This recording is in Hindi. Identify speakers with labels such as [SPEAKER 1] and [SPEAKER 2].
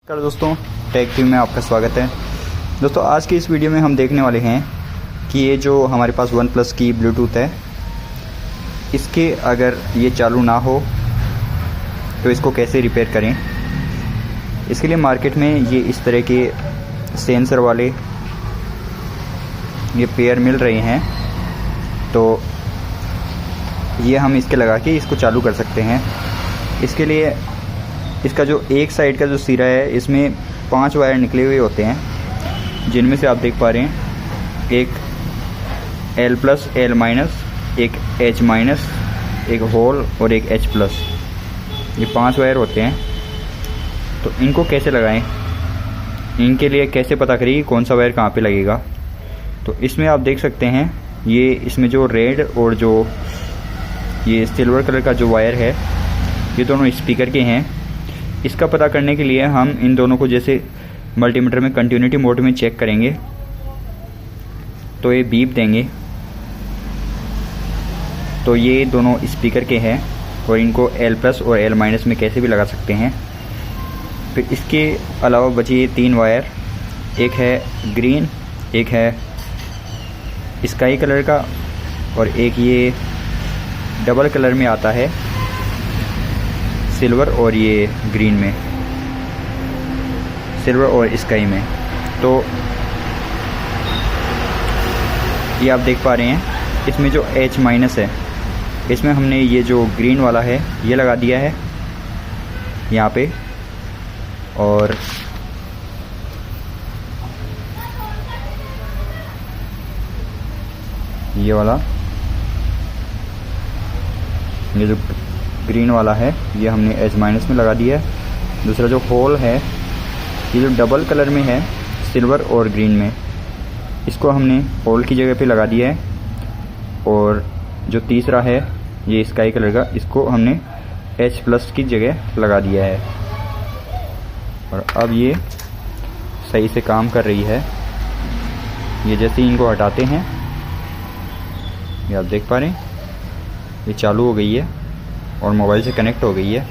[SPEAKER 1] नमस्कार दोस्तों, टेक टीम में आपका स्वागत है। दोस्तों आज की इस वीडियो में हम देखने वाले हैं कि ये जो हमारे पास वन प्लस की ब्लूटूथ है, इसके अगर ये चालू ना हो तो इसको कैसे रिपेयर करें। इसके लिए मार्केट में ये इस तरह के सेंसर वाले ये पेयर मिल रहे हैं, तो ये हम इसके लगा के इसको चालू कर सकते हैं। इसके लिए इसका जो एक साइड का जो सिरा है, इसमें 5 वायर निकले हुए होते हैं, जिनमें से आप देख पा रहे हैं एक L+, L-, एक H-, एक होल और एक H+। ये 5 वायर होते हैं। तो इनको कैसे लगाएं, इनके लिए कैसे पता करिए कौन सा वायर कहाँ पे लगेगा। तो इसमें आप देख सकते हैं ये इसमें जो रेड और जो ये सिल्वर कलर का जो वायर है, ये दोनों स्पीकर के हैं। इसका पता करने के लिए हम इन दोनों को जैसे मल्टीमीटर में कंटिन्यूटी मोड में चेक करेंगे तो ये बीप देंगे। तो ये दोनों स्पीकर के हैं और इनको L+ और L- में कैसे भी लगा सकते हैं। फिर इसके अलावा बचे ये 3 वायर, एक है ग्रीन, एक है स्काई कलर का और एक ये डबल कलर में आता है, सिल्वर और ये ग्रीन में, सिल्वर और स्काई में। तो ये आप देख पा रहे हैं इसमें जो H- है, इसमें हमने ये जो ग्रीन वाला है ये लगा दिया है यहाँ पे, और ये वाला ये जो ग्रीन वाला है ये हमने H- में लगा दिया है। दूसरा जो होल है ये जो डबल कलर में है, सिल्वर और ग्रीन में, इसको हमने होल की जगह पे लगा दिया है। और जो तीसरा है ये स्काई कलर का, इसको हमने H+ की जगह लगा दिया है। और अब ये सही से काम कर रही है। ये जैसे ही इनको हटाते हैं, ये आप देख पा रहे हैं ये चालू हो गई है और मोबाइल से कनेक्ट हो गई है।